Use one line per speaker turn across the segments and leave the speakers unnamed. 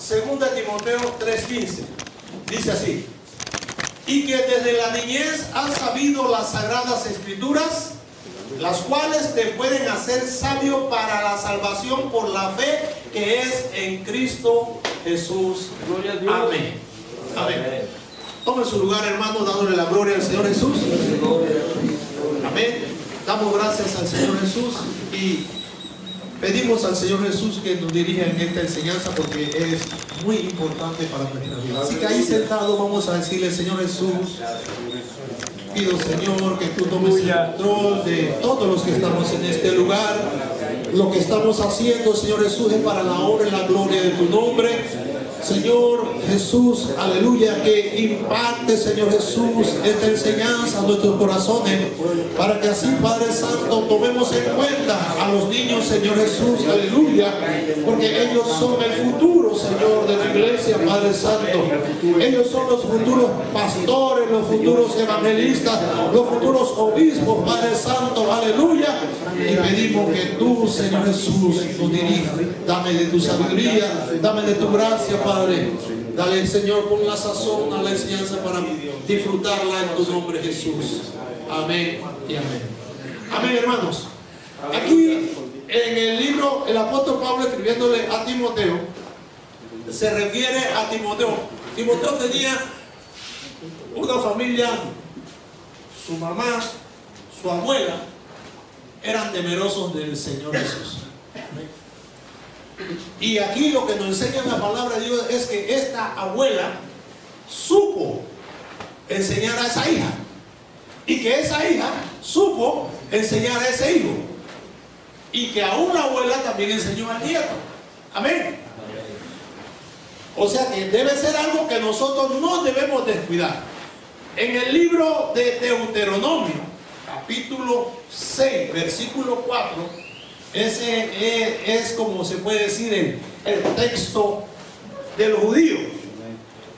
2 Timoteo 3:15. Dice así: y que desde la niñez has sabido las sagradas escrituras, las cuales te pueden hacer sabio para la salvación por la fe que es en Cristo Jesús.
Gloria a Dios.
Amén. Amén. Tome su lugar, hermano, dándole la gloria al Señor Jesús. Amén. Damos gracias al Señor Jesús y pedimos al Señor Jesús que nos dirija en esta enseñanza, porque es muy importante para nuestra vida. Así que ahí sentado vamos a decirle: Señor Jesús, pido, Señor, que tú tomes el control de todos los que estamos en este lugar. Lo que estamos haciendo, Señor Jesús, es para la honra y la gloria de tu nombre. Señor Jesús, aleluya, que imparte, Señor Jesús, esta enseñanza a nuestros corazones, para que así, Padre Santo, tomemos en cuenta a los niños, Señor Jesús, aleluya, porque ellos son el futuro, Señor, de la iglesia, Padre Santo. Ellos son los futuros pastores, los futuros evangelistas, los futuros obispos, Padre Santo, aleluya. Y pedimos que tú, Señor Jesús, nos dirijas. Dame de tu sabiduría, dame de tu gracia, Padre. Dale, Señor, con la sazón a la enseñanza para disfrutarla en tu nombre, Jesús. Amén y amén. Amén, hermanos. Aquí en el libro, el apóstol Pablo, escribiéndole a Timoteo, se refiere a Timoteo. Timoteo tenía una familia, su mamá, su abuela, eran temerosos del Señor Jesús. Y aquí lo que nos enseña la palabra de Dios es que esta abuela supo enseñar a esa hija, y que esa hija supo enseñar a ese hijo, y que aún la abuela también enseñó al nieto. Amén. O sea que debe ser algo que nosotros no debemos descuidar. En el libro de Deuteronomio, capítulo 6, versículo 4, ese es, como se puede decir, el texto de los judíos,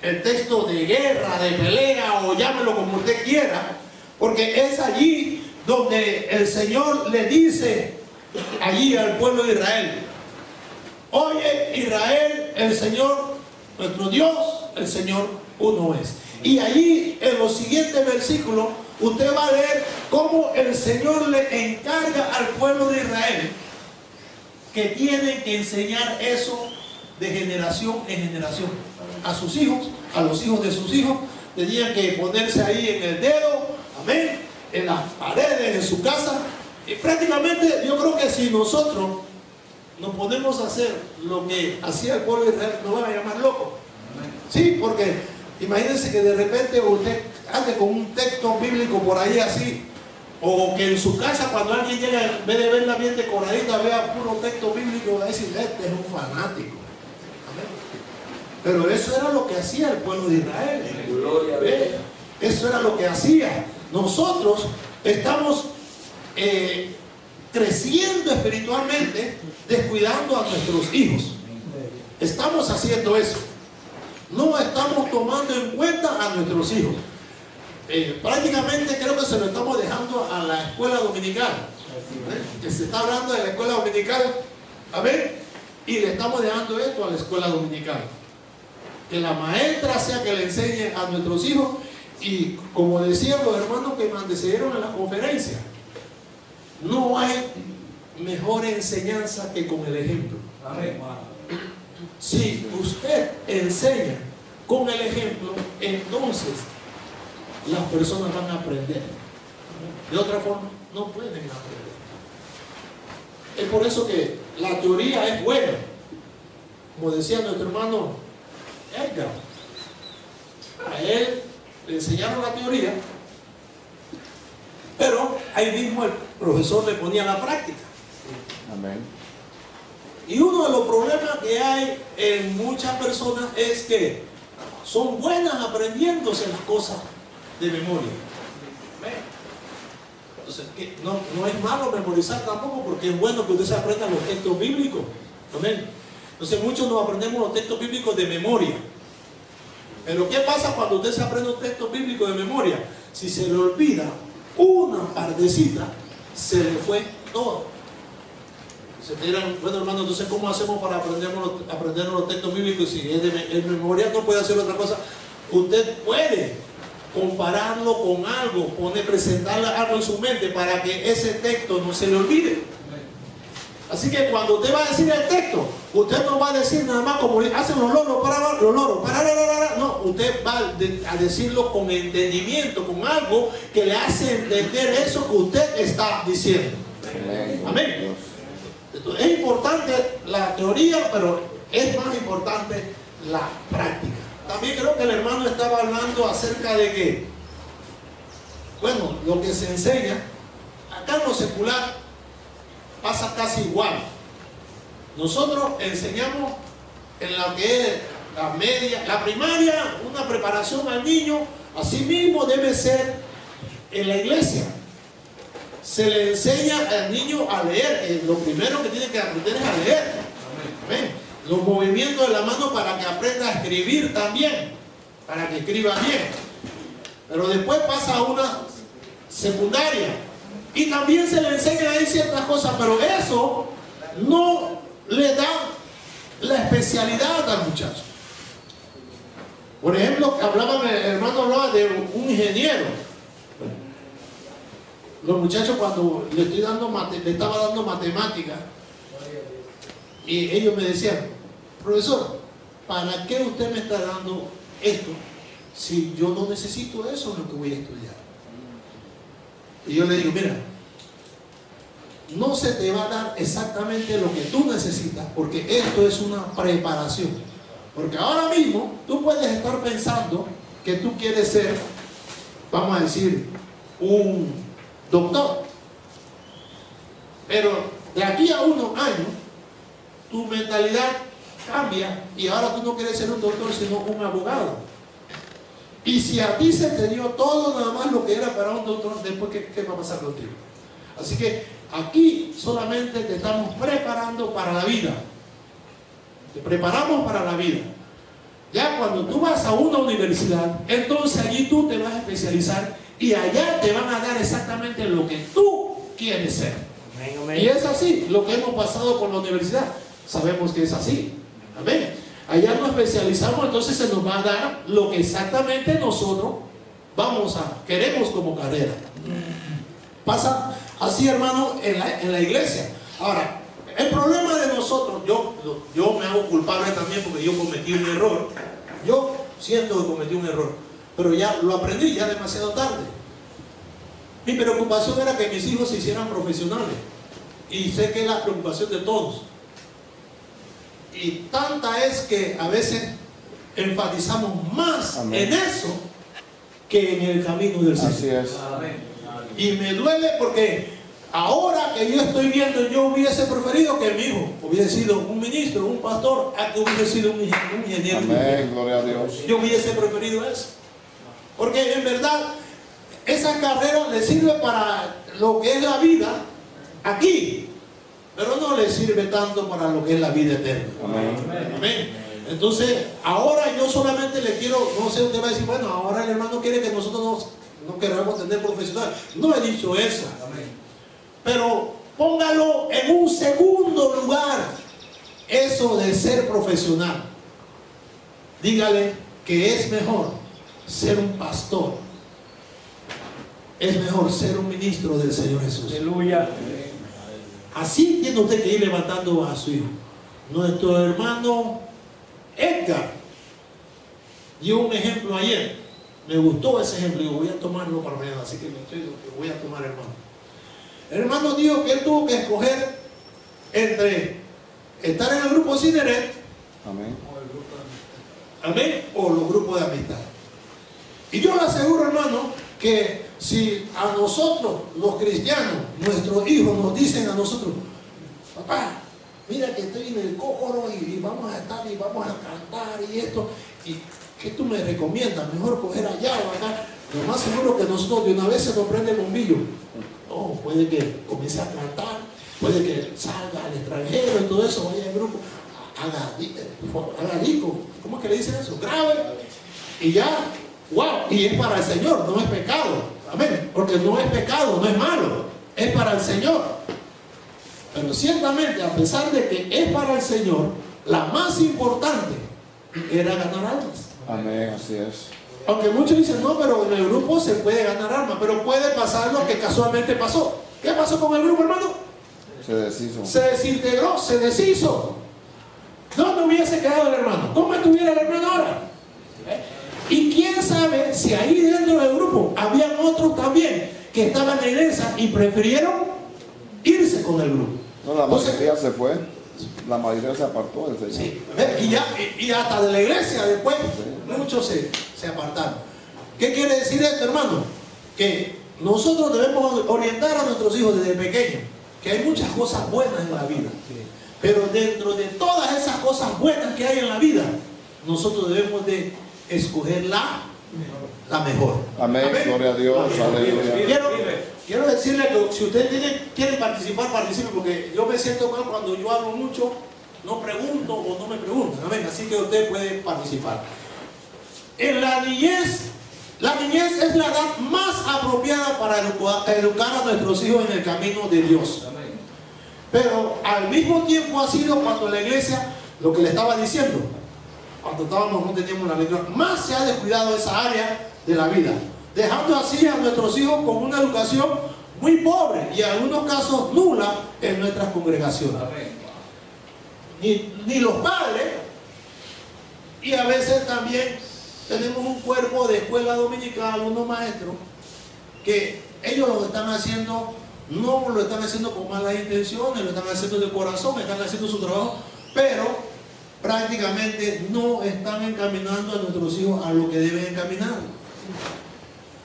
el texto de guerra, de pelea, o llámelo como usted quiera, porque es allí donde el Señor le dice allí al pueblo de Israel: oye, Israel, el Señor nuestro Dios, el Señor uno es. Y allí en los siguientes versículos usted va a ver cómo el Señor le encarga al pueblo de Israel que tienen que enseñar eso de generación en generación a sus hijos, a los hijos de sus hijos. Tenían que ponerse ahí en el dedo, amén, en las paredes de su casa. Y prácticamente yo creo que si nosotros nos ponemos a hacer lo que hacía el pueblo de Israel, nos van a llamar locos. Sí, porque imagínense que de repente usted ande con un texto bíblico por ahí así, o que en su casa, cuando alguien llega, en vez de verla bien decoradita, vea puro texto bíblico, va a decir: este es un fanático. Amén. Pero eso era lo que hacía el pueblo de Israel. Eso era lo que hacía. Nosotros estamos creciendo espiritualmente, descuidando a nuestros hijos. Estamos haciendo eso. No estamos tomando en cuenta a nuestros hijos. Prácticamente creo que se lo estamos dejando a la escuela dominical. Que se está hablando de la escuela dominical, a ver, y le estamos dejando esto a la escuela dominical. Que la maestra sea que le enseñe a nuestros hijos. Y como decían los hermanos que me antecedieron en la conferencia, no hay mejor enseñanza que con el ejemplo. Amén. Si usted enseña con el ejemplo, entonces las personas van a aprender. De otra forma, no pueden aprender. Es por eso que la teoría es buena. Como decía nuestro hermano Edgar, a él le enseñaron la teoría, pero ahí mismo el profesor le ponía la práctica.
Amén.
Y uno de los problemas que hay en muchas personas es que son buenas aprendiéndose las cosas de memoria. Entonces, no es malo memorizar tampoco, porque es bueno que usted se aprenda los textos bíblicos. Amén. Entonces muchos nos aprendemos los textos bíblicos de memoria. Pero ¿qué pasa cuando usted se aprende un texto bíblico de memoria? Si se le olvida una partecita, se le fue todo. Se te dirán, bueno hermano, entonces ¿cómo hacemos para aprender los textos bíblicos? Si es de memoria, no puede hacer otra cosa. Usted puede compararlo con algo, presentarle algo en su mente para que ese texto no se le olvide. Así que cuando usted va a decir el texto, usted no va a decir nada más como hacen los loros, no, usted va a decirlo con entendimiento, con algo que le hace entender eso que usted está diciendo. Amén. Entonces, es importante la teoría, pero es más importante la práctica. También creo que el hermano estaba hablando acerca de que, bueno, lo que se enseña acá en lo secular pasa casi igual. Nosotros enseñamos en lo que es la media, la primaria, una preparación al niño, así mismo debe ser en la iglesia. Se le enseña al niño a leer, lo primero que tiene que aprender es a leer. Amén. Los movimientos de la mano para que aprenda a escribir también, para que escriba bien. Pero después pasa a una secundaria y también se le enseña ahí ciertas cosas, pero eso no le da la especialidad al muchacho. Por ejemplo, el hermano hablaba de un ingeniero. Los muchachos, cuando le estaba dando matemáticas, y ellos me decían, profesor, ¿para qué usted me está dando esto si yo no necesito eso en lo que voy a estudiar? Y yo le digo, mira, no se te va a dar exactamente lo que tú necesitas, porque esto es una preparación. Porque ahora mismo tú puedes estar pensando que tú quieres ser, vamos a decir, un doctor, pero de aquí a unos años tu mentalidad cambia y ahora tú no quieres ser un doctor sino un abogado. Y si a ti se te dio todo nada más lo que era para un doctor, después ¿qué va a pasar contigo? Así que aquí solamente te estamos preparando para la vida. Te preparamos para la vida. Ya cuando tú vas a una universidad, entonces allí tú te vas a especializar y allá te van a dar exactamente lo que tú quieres ser. Amén, amén. Y es así lo que hemos pasado con la universidad. Sabemos que es así. Amén. Allá nos especializamos, entonces se nos va a dar lo que exactamente nosotros queremos como carrera. Pasa así, hermano, en la iglesia. Ahora, el problema de nosotros, yo me hago culpable también porque yo cometí un error. Yo siento que cometí un error, pero ya lo aprendí ya demasiado tarde. Mi preocupación era que mis hijos se hicieran profesionales, y sé que es la preocupación de todos. Y tanta es que a veces enfatizamos más en eso que en el camino del Señor. Así es. Y me duele porque ahora que yo estoy viendo, yo hubiese preferido que mi hijo hubiese sido un ministro, un pastor, a que hubiese sido un ingeniero.
Amén, gloria a Dios.
Yo hubiese preferido eso. Porque en verdad, esa carrera le sirve para lo que es la vida aquí, pero no le sirve tanto para lo que es la vida eterna. Amén. Amén. Entonces, ahora yo solamente le quiero, no sé, usted va a decir, bueno, ahora el hermano quiere que nosotros no queramos tener profesional. No he dicho eso. Amén. Pero póngalo en un segundo lugar, eso de ser profesional. Dígale que es mejor ser un pastor, es mejor ser un ministro del Señor Jesús.
Aleluya.
Así tiene usted que ir levantando a su hijo. Nuestro hermano Edgar dio un ejemplo ayer. Me gustó ese ejemplo y voy a tomarlo para mañana, así que voy a tomar, hermano. El hermano dijo que él tuvo que escoger entre estar en el grupo Cineret,
amén,
amén, o los grupos de amistad. Y yo le aseguro, hermano, que si a nosotros, los cristianos, nuestros hijos nos dicen a nosotros, papá, mira que estoy en el coro y vamos a estar y vamos a cantar y esto, y ¿qué tú me recomiendas? Mejor coger allá o acá. Lo más seguro que nosotros de una vez se nos prende el bombillo. No, puede que comience a cantar, puede que salga al extranjero y todo eso, vaya al grupo, haga disco, ¿cómo es que le dicen eso? Grave, y ya, wow, y es para el Señor, no es pecado, amén, porque no es pecado, no es malo, es para el Señor. Pero ciertamente, a pesar de que es para el Señor, la más importante era ganar almas.
Amén, así es.
Aunque muchos dicen, no, pero en el grupo se puede ganar almas, pero puede pasar lo que casualmente pasó. ¿Qué pasó con el grupo, hermano?
Se deshizo.
Se desintegró, se deshizo. ¿Dónde hubiese quedado el hermano? ¿Cómo estuviera el hermano ahora? Y quién sabe si ahí dentro del grupo habían otros también que estaban en la iglesia y prefirieron irse con el grupo.
No, la mayoría se fue. La mayoría se apartó del Señor.
Sí, y hasta de la iglesia después, muchos se apartaron. ¿Qué quiere decir esto, hermano? Que nosotros debemos orientar a nuestros hijos desde pequeños, que hay muchas cosas buenas en la vida, pero dentro de todas esas cosas buenas que hay en la vida, nosotros debemos de escoger la mejor.
Amén. Gloria a Dios. Aleluya.
Quiero decirle que si ustedes quieren participar, participen, porque yo me siento mal cuando yo hablo mucho, no pregunto o no me preguntan. Amén. Así que usted puede participar. En la niñez es la edad más apropiada para educar a nuestros hijos en el camino de Dios. Pero al mismo tiempo ha sido cuando la iglesia, lo que le estaba diciendo, cuando no teníamos la lectura, más se ha descuidado esa área de la vida, dejando así a nuestros hijos con una educación muy pobre y en algunos casos nula en nuestras congregaciones. Ni los padres, y a veces también tenemos un cuerpo de escuela dominical, unos maestros, que ellos lo están haciendo, no lo están haciendo con malas intenciones, lo están haciendo de corazón, están haciendo su trabajo, pero prácticamente no están encaminando a nuestros hijos a lo que deben encaminar.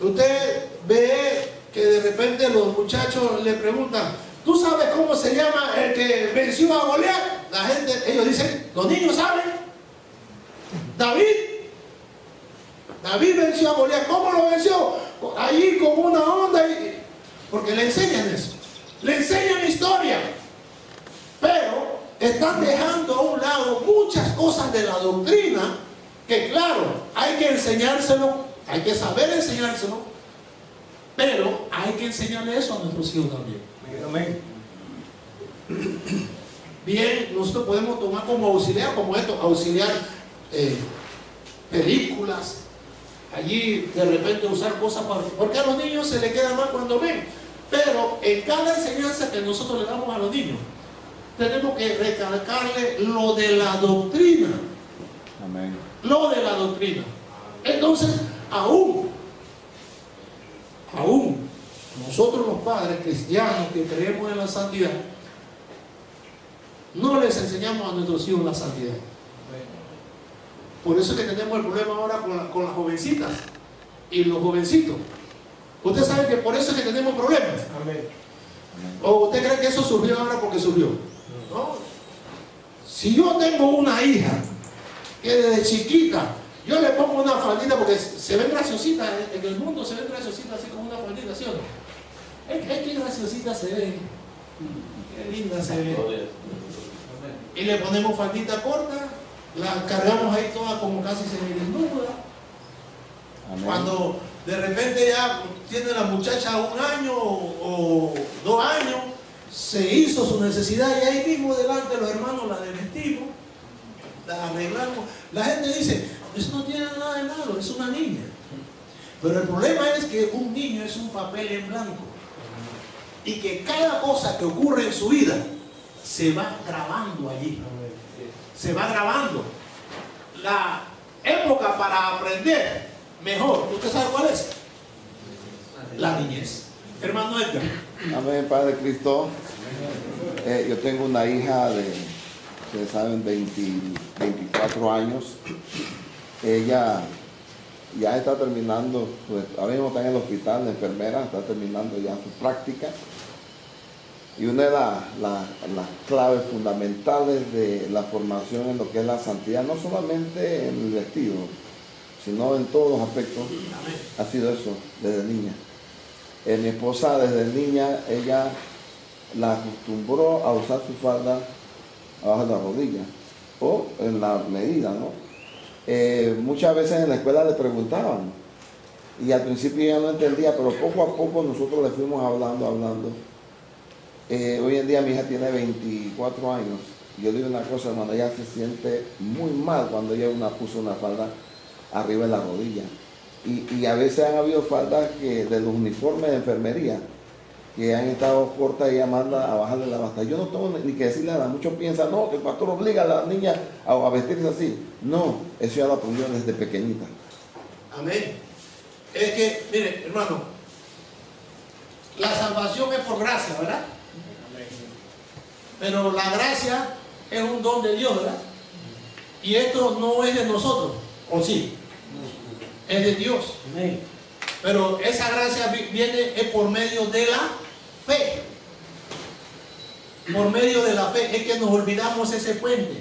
Usted ve que de repente los muchachos le preguntan, ¿tú sabes cómo se llama el que venció a Goliat? La gente, ellos dicen, los niños saben. David venció a Goliat. ¿Cómo lo venció? Allí con una onda, porque le enseñan eso, le enseñan historia, pero están dejando a un lado muchas cosas de la doctrina que, claro, hay que enseñárselo, hay que saber enseñárselo, pero hay que enseñarle eso a nuestros hijos también. Amén. Bien, nosotros podemos tomar como auxiliar, como esto, auxiliar películas, allí de repente usar cosas porque a los niños se les queda mal cuando ven, pero en cada enseñanza que nosotros le damos a los niños, tenemos que recalcarle lo de la doctrina.
Amén.
Lo de la doctrina. Entonces, aún nosotros los padres cristianos que creemos en la santidad, no les enseñamos a nuestros hijos la santidad. Por eso es que tenemos el problema ahora con las jovencitas y los jovencitos. Usted sabe que por eso es que tenemos problemas. Amén. ¿O usted cree que eso surgió ahora porque surgió? No. Si yo tengo una hija que desde chiquita yo le pongo una faldita, porque se ven graciositas, en el mundo se ven graciositas así como una faldita, ¿sí o no? Es que graciosita se ve, qué linda se ve. Y le ponemos faldita corta, la cargamos ahí toda como casi semidesnuda. Cuando de repente ya tiene la muchacha 1 año o 2 años, se hizo su necesidad y ahí mismo delante de los hermanos la vestimos, la arreglamos. La gente dice, eso no tiene nada de malo, es una niña. Pero el problema es que un niño es un papel en blanco y que cada cosa que ocurre en su vida se va grabando allí, se va grabando. La época para aprender mejor, ¿usted sabe cuál es? La niñez. Hermano Edgar.
Amén, Padre Cristo. Yo tengo una hija de, ustedes saben, 24 años. Ella ya está terminando, ahora mismo está en el hospital, la enfermera, está terminando ya su práctica. Y una de las claves fundamentales de la formación en lo que es la santidad, no solamente en el vestido, sino en todos los aspectos, ha sido eso desde niña. Mi esposa desde niña, ella la acostumbró a usar su falda abajo de la rodilla, o en la medida, ¿no? Muchas veces en la escuela le preguntaban, y al principio ella no entendía, pero poco a poco nosotros le fuimos hablando. Hoy en día mi hija tiene 24 años. Yo digo una cosa, hermano, ella se siente muy mal cuando ella puso una falda arriba de la rodilla. Y a veces han habido faldas de los uniformes de enfermería que han estado cortas y ella manda a bajarle la basta. Yo no tengo ni que decirle nada. Muchos piensan, no, que el pastor obliga a la niña a vestirse así. No, eso ya lo aprendió desde pequeñita.
Amén. Es que, mire, hermano, la salvación es por gracia, ¿verdad? Pero la gracia es un don de Dios, ¿verdad? Y esto no es de nosotros, ¿o sí? Es de Dios. Amén. Pero esa gracia viene por medio de la fe. Por medio de la fe. Es que nos olvidamos ese puente.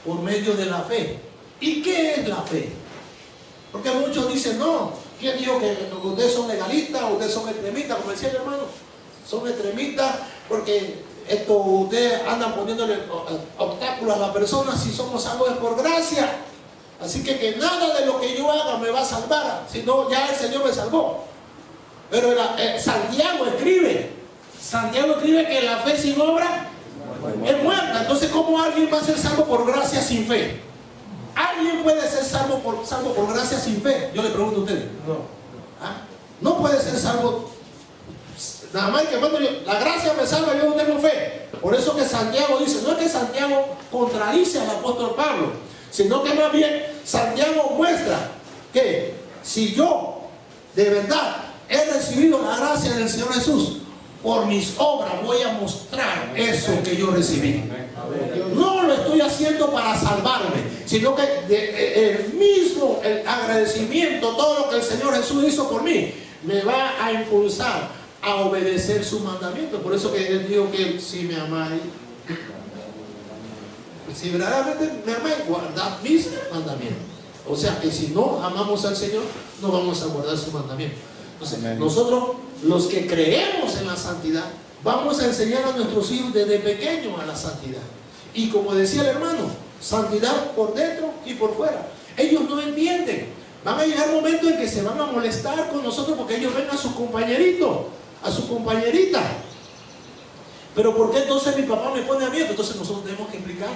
Por medio de la fe. ¿Y qué es la fe? Porque muchos dicen, no, ¿quién dijo que ustedes son legalistas o ustedes son extremistas? Como decía el hermano, son extremistas porque ustedes andan poniéndole obstáculos a la persona. Si somos salvos es por gracia. Así que nada de lo que yo haga me va a salvar, sino ya el Señor me salvó. Pero Santiago escribe que la fe sin obra es muerta. Entonces, ¿cómo alguien va a ser salvo por gracia sin fe? ¿Alguien puede ser salvo por gracia sin fe? Yo le pregunto a ustedes. No. ¿Ah? No puede ser salvo. Nada más que cuando la gracia me salva, yo no tengo fe. Por eso que Santiago dice, no es que Santiago contradice al apóstol Pablo, sino que más bien Santiago muestra que si yo de verdad he recibido la gracia del Señor Jesús, por mis obras voy a mostrar eso que yo recibí. No lo estoy haciendo para salvarme, sino que el agradecimiento, todo lo que el Señor Jesús hizo por mí, me va a impulsar a obedecer su mandamiento. Por eso que Él dijo que si me amáis, si verdaderamente me amáis, guardad mis mandamientos. O sea que si no amamos al Señor, no vamos a guardar su mandamiento. Entonces, nosotros, los que creemos en la santidad, vamos a enseñar a nuestros hijos desde pequeños a la santidad. Y como decía el hermano, santidad por dentro y por fuera. Ellos no entienden. Van a llegar momentos en que se van a molestar con nosotros porque ellos ven a su compañerito, a su compañerita. Pero ¿por qué entonces mi papá me pone a mí? Entonces nosotros tenemos que explicar.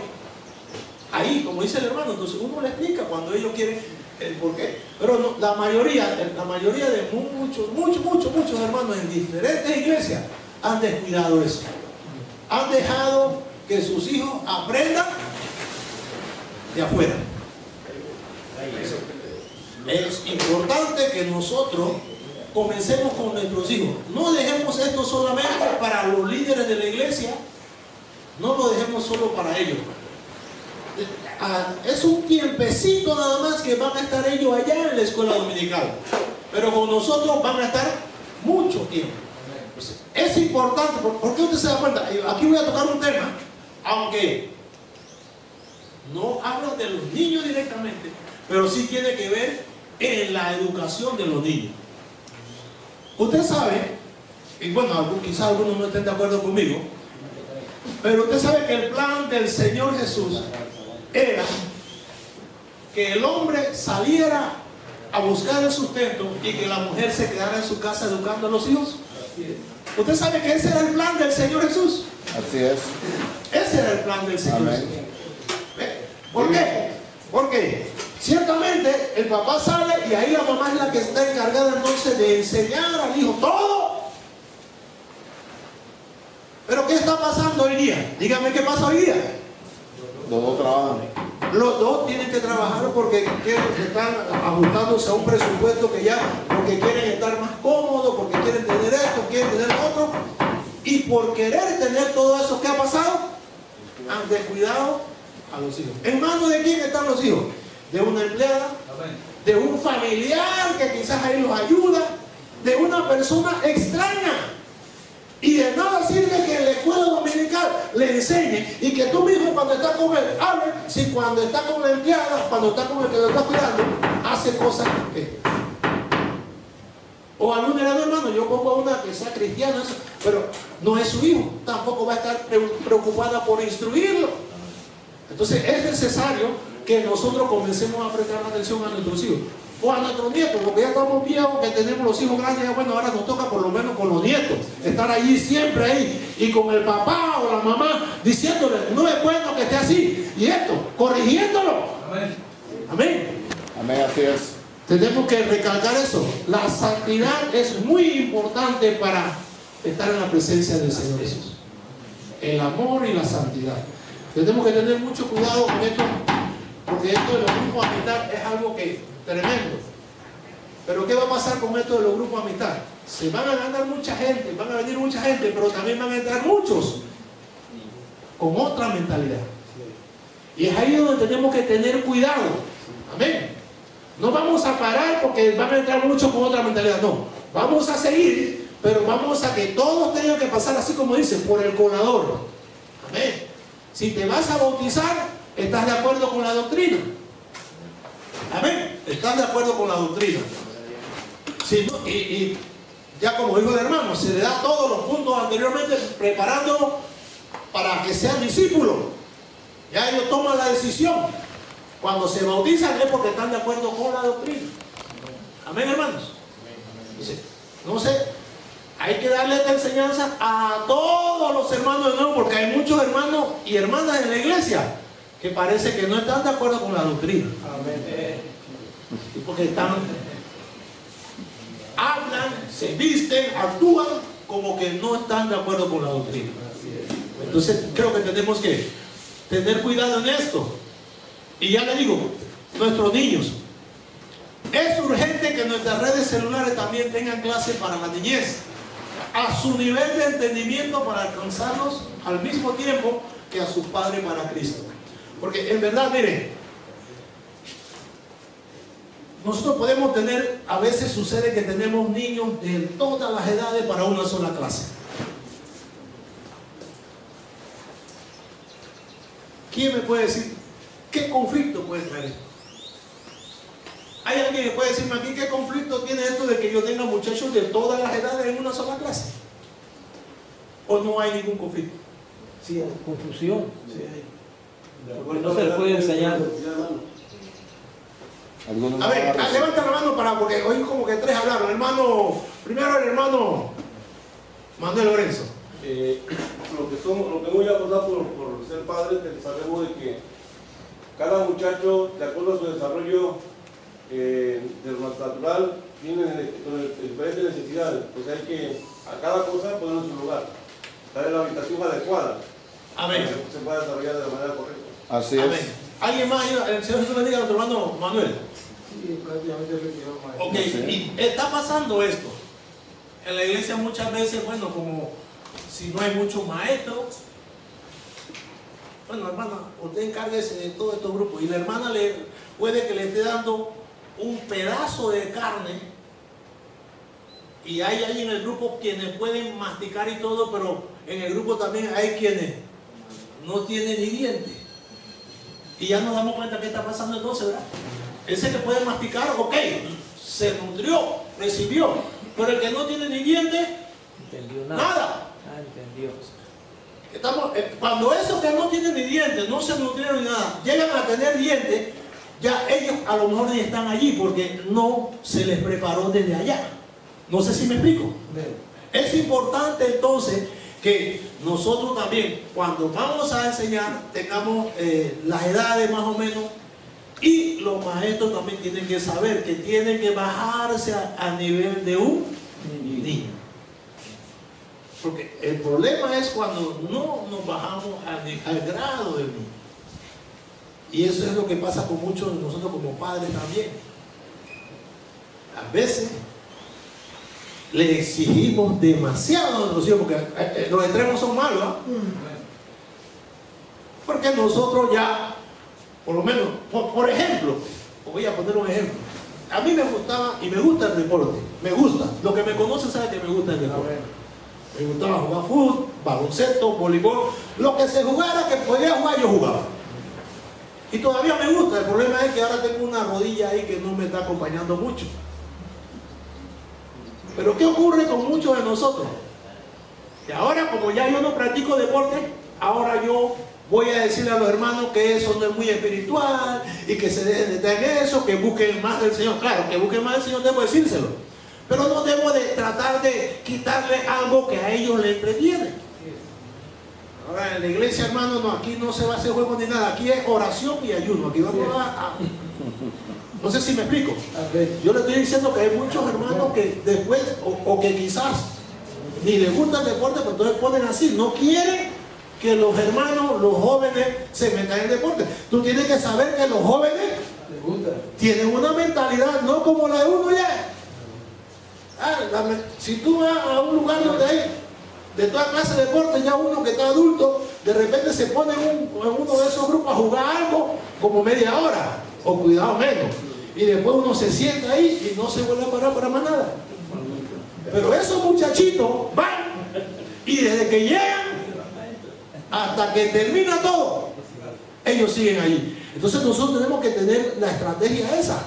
Ahí, como dice el hermano, entonces uno le explica cuando ellos quieren el por qué. Pero no, la mayoría de muchos hermanos en diferentes iglesias han descuidado eso. Han dejado que sus hijos aprendan de afuera. Es importante que nosotros comencemos con nuestros hijos. No dejemos esto solamente para los líderes de la iglesia. No lo dejemos solo para ellos. Es un tiempecito nada más que van a estar ellos allá en la escuela dominical. Pero con nosotros van a estar mucho tiempo. Es importante, porque usted se da cuenta, aquí voy a tocar un tema, aunque no habla de los niños directamente, pero sí tiene que ver en la educación de los niños. Usted sabe, y bueno, quizás algunos no estén de acuerdo conmigo, pero usted sabe que el plan del Señor Jesús era que el hombre saliera a buscar el sustento y que la mujer se quedara en su casa educando a los hijos. Usted sabe que ese era el plan del Señor Jesús.
Así es.
Ese era el plan del Señor
Amén.
Jesús. ¿Por qué? Porque ciertamente el papá sale y ahí la mamá es la que está encargada entonces de enseñar al hijo todo. Pero ¿qué está pasando hoy día? Dígame qué pasa hoy día.
Los dos trabajan.
Los dos tienen que trabajar porque están ajustándose a un presupuesto que ya, porque quieren estar más cómodos, porque quieren tener esto, quieren tener lo otro. Y por querer tener todo eso, ¿qué ha pasado? Han descuidado a los hijos. ¿En manos de quién están los hijos? De una empleada, de un familiar que quizás ahí los ayuda, de una persona extraña. Y de nada sirve que en la escuela dominical le enseñe y que tú mismo cuando estás con él hable, si cuando está con la empleada, cuando está con el que lo está cuidando, hace cosas que... O algún hermano, yo pongo a una que sea cristiana, pero no es su hijo, tampoco va a estar preocupada por instruirlo. Entonces es necesario que nosotros comencemos a prestar atención a nuestros hijos. o a nuestros nietos, porque ya estamos viejos, que tenemos los hijos grandes, ya bueno, ahora nos toca por lo menos con los nietos, estar allí siempre ahí, y con el papá o la mamá diciéndole, no es bueno que esté así, y esto, corrigiéndolo. Amén. Amén.
Amén, así es.
Tenemos que recalcar eso. La santidad es muy importante para estar en la presencia del Señor Jesús. El amor y la santidad. Tenemos que tener mucho cuidado con esto, porque esto de los grupos de amistad es algo que tremendo. Pero ¿qué va a pasar con esto de los grupos de amistad? Se van a ganar mucha gente, van a venir mucha gente, pero también van a entrar muchos con otra mentalidad. Y es ahí donde tenemos que tener cuidado. Amén. No vamos a parar porque van a entrar muchos con otra mentalidad. No, vamos a seguir, pero vamos a que todos tengan que pasar, así como dice, por el colador. Amén. Si te vas a bautizar, ¿estás de acuerdo con la doctrina? Amén. ¿Estás de acuerdo con la doctrina? Si no, y ya como dijo el hermano, se le da todos los puntos anteriormente preparándolo para que sean discípulos. Ya ellos toman la decisión. Cuando se bautizan es porque están de acuerdo con la doctrina. Amén, hermanos. No sé, hay que darle esta enseñanza a todos los hermanos de nuevo, porque hay muchos hermanos y hermanas en la iglesia que parece que no están de acuerdo con la doctrina. Amén. Porque hablan, se visten, actúan como que no están de acuerdo con la doctrina. Entonces creo que tenemos que tener cuidado en esto. Y ya le digo, nuestros niños, es urgente que nuestras redes celulares también tengan clases para la niñez, a su nivel de entendimiento, para alcanzarlos al mismo tiempo que a sus padres para Cristo. Porque en verdad, miren, nosotros podemos tener, a veces sucede que tenemos niños de todas las edades para una sola clase. ¿Quién me puede decir qué conflicto puede traer esto? ¿Hay alguien que puede decirme aquí qué conflicto tiene esto de que yo tenga muchachos de todas las edades en una sola clase? ¿O no hay ningún conflicto?
Sí, hay confusión. Sí, porque no se les puede enseñar.
A ver, levanta la mano porque hoy como que tres hablaron. Primero el hermano Manuel Lorenzo.
Lo que voy a acordar por ser padres, que sabemos de que cada muchacho, de acuerdo a su desarrollo de lo natural, tiene diferentes necesidades. Pues hay que a cada cosa poner en su lugar, darle la habitación adecuada.
Amén.
Para que se pueda desarrollar de la manera correcta.
Así es.
Amén. ¿Alguien más? El Señor Jesús bendiga a nuestro hermano Manuel.
Sí, prácticamente lo que yo,
Ok, y está pasando esto. En la iglesia muchas veces, bueno, como si no hay muchos maestros, bueno, hermana, usted encárguese de todos estos grupos. Y la hermana puede que le esté dando un pedazo de carne. Y hay ahí en el grupo quienes pueden masticar y todo, pero en el grupo también hay quienes no tienen ni dientes. Y ya nos damos cuenta que está pasando entonces, ¿verdad? Ese que puede masticar, ok, se nutrió, recibió. Pero el que no tiene ni dientes,
entendió nada.
Nada.
Entendió.
Cuando esos que no tienen ni dientes, no se nutrieron ni nada, llegan a tener dientes, ya ellos a lo mejor ni están allí porque no se les preparó desde allá. No sé si me explico. Es importante entonces que nosotros también, cuando vamos a enseñar, tengamos las edades más o menos, y los maestros también tienen que saber que tienen que bajarse a nivel de un niño. Porque el problema es cuando no nos bajamos al grado del niño. Y eso es lo que pasa con muchos de nosotros como padres también. A veces le exigimos demasiado a nuestros hijos, porque los extremos son malos, ¿eh? Porque nosotros ya, por lo menos, por ejemplo, voy a poner un ejemplo. A mí me gustaba y me gusta el deporte. Me gusta. Los que me conocen saben que me gusta el deporte. Me gustaba jugar fútbol, baloncesto, voleibol. Lo que se jugara, que podía jugar, yo jugaba. Y todavía me gusta. El problema es que ahora tengo una rodilla ahí que no me está acompañando mucho. Pero ¿qué ocurre con muchos de nosotros? Que ahora, como ya yo no practico deporte, ahora yo voy a decirle a los hermanos que eso no es muy espiritual y que se dejen de estar en eso, que busquen más del Señor. Claro, que busquen más del Señor, debo decírselo. Pero no debo de tratar de quitarle algo que a ellos les entretiene. Ahora, en la iglesia, hermano, no, aquí no se va a hacer juego ni nada. Aquí es oración y ayuno. Aquí vamos a... No sé si me explico. Yo le estoy diciendo que hay muchos hermanos que después, o que quizás ni les gusta el deporte, pero entonces ponen así. No quieren que los hermanos, los jóvenes, se metan en el deporte. Tú tienes que saber que los jóvenes tienen una mentalidad no como la de uno ya. Si tú vas a un lugar donde hay de toda clase de deporte, ya uno que está adulto, de repente se pone en uno de esos grupos a jugar algo como media hora, o cuidado menos. Y después uno se sienta ahí y no se vuelve a parar para más nada. Pero esos muchachitos van y desde que llegan hasta que termina todo, ellos siguen allí. Entonces nosotros tenemos que tener la estrategia esa.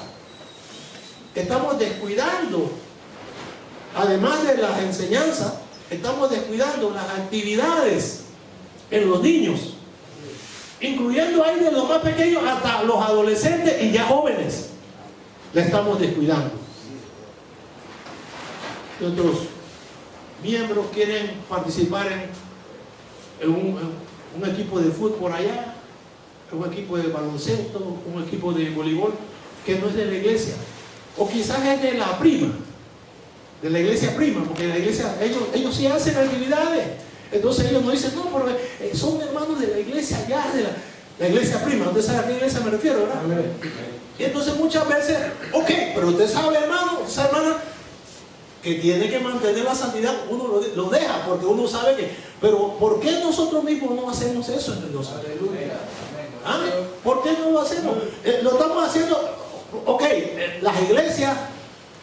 Estamos descuidando, además de las enseñanzas, estamos descuidando las actividades en los niños, incluyendo ahí de los más pequeños hasta los adolescentes y ya jóvenes. La estamos descuidando. Nuestros miembros quieren participar en un equipo de fútbol allá, un equipo de baloncesto, un equipo de voleibol, que no es de la iglesia, o quizás es de la prima, de la iglesia prima, porque la iglesia, ellos sí hacen actividades. Entonces ellos no dicen, no, pero son hermanos de la iglesia allá, de la iglesia prima. Usted sabe a qué iglesia me refiero, ¿verdad? Y entonces muchas veces, ok, pero usted sabe, hermano, esa hermana, que tiene que mantener la santidad, uno lo deja, porque uno sabe que, pero ¿por qué nosotros mismos no hacemos eso entre nosotros? ¿Ah? ¿Por qué no lo hacemos? Lo estamos haciendo, ok, las iglesias,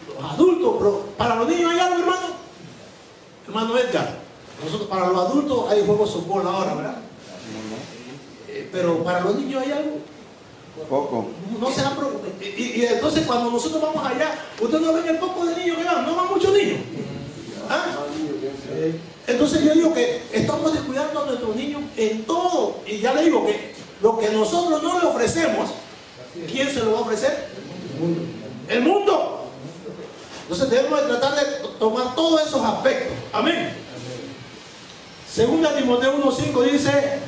los adultos, pero para los niños hay algo, hermano Edgar. Nosotros, para los adultos hay juegos de fútbol ahora, ¿verdad? Pero para los niños hay algo.
Poco.
No se han preocupado. Y entonces cuando nosotros vamos allá, ustedes no ven el poco de niños que van, no van muchos niños. ¿Ah? Entonces yo digo que estamos descuidando a nuestros niños en todo. Y ya le digo que lo que nosotros no le ofrecemos, ¿quién se lo va a ofrecer? El mundo. Entonces debemos de tratar de tomar todos esos aspectos. Amén. Segunda Timoteo 1:5 dice: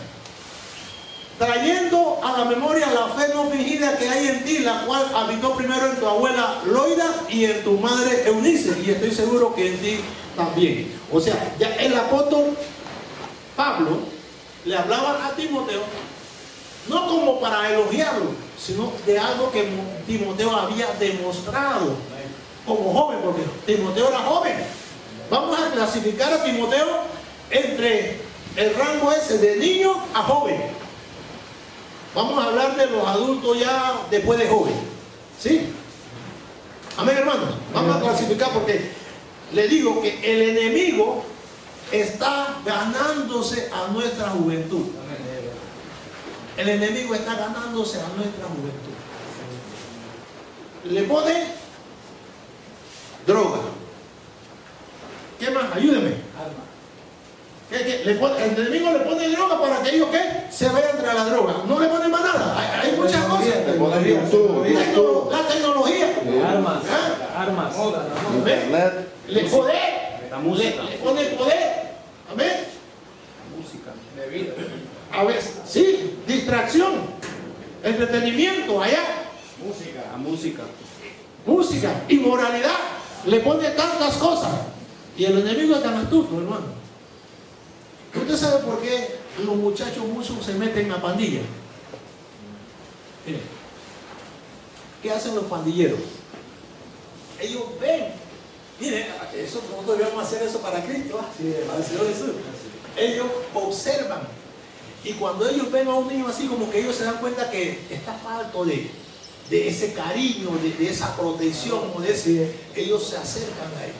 trayendo a la memoria la fe no fingida que hay en ti, la cual habitó primero en tu abuela Loida y en tu madre Eunice, y estoy seguro que en ti también. O sea, ya el apóstol Pablo le hablaba a Timoteo no como para elogiarlo, sino de algo que Timoteo había demostrado como joven, porque Timoteo era joven. Vamos a clasificar a Timoteo entre el rango ese de niño a joven. Vamos a hablar de los adultos ya después de joven. ¿Sí? Amén, hermanos. Vamos a clasificar porque le digo que el enemigo está ganándose a nuestra juventud. El enemigo está ganándose a nuestra juventud. Le pone droga. ¿Qué más? Ayúdeme. El enemigo le pone droga para que ellos ¿qué? Se vean entre la droga. No le ponen más nada. Hay muchas cosas. La tecnología.
Armas.
¿Ah?
Armas.
Internet.
Le poder.
La música.
Le pone poder. Amén.
Música. De vida.
A ver, sí, distracción, entretenimiento allá.
Música. La música.
Música, inmoralidad. Le pone tantas cosas. Y el enemigo es tan astuto, hermano. ¿Usted sabe por qué los muchachos muchos se meten a pandillas? Mire, ¿qué hacen los pandilleros? Ellos ven. Mire, eso, nosotros debemos hacer eso para Cristo, para el Señor Jesús. Ellos observan. Y cuando ellos ven a un niño así, como que ellos se dan cuenta que está falto de ese cariño, de esa protección, ellos se acercan a él.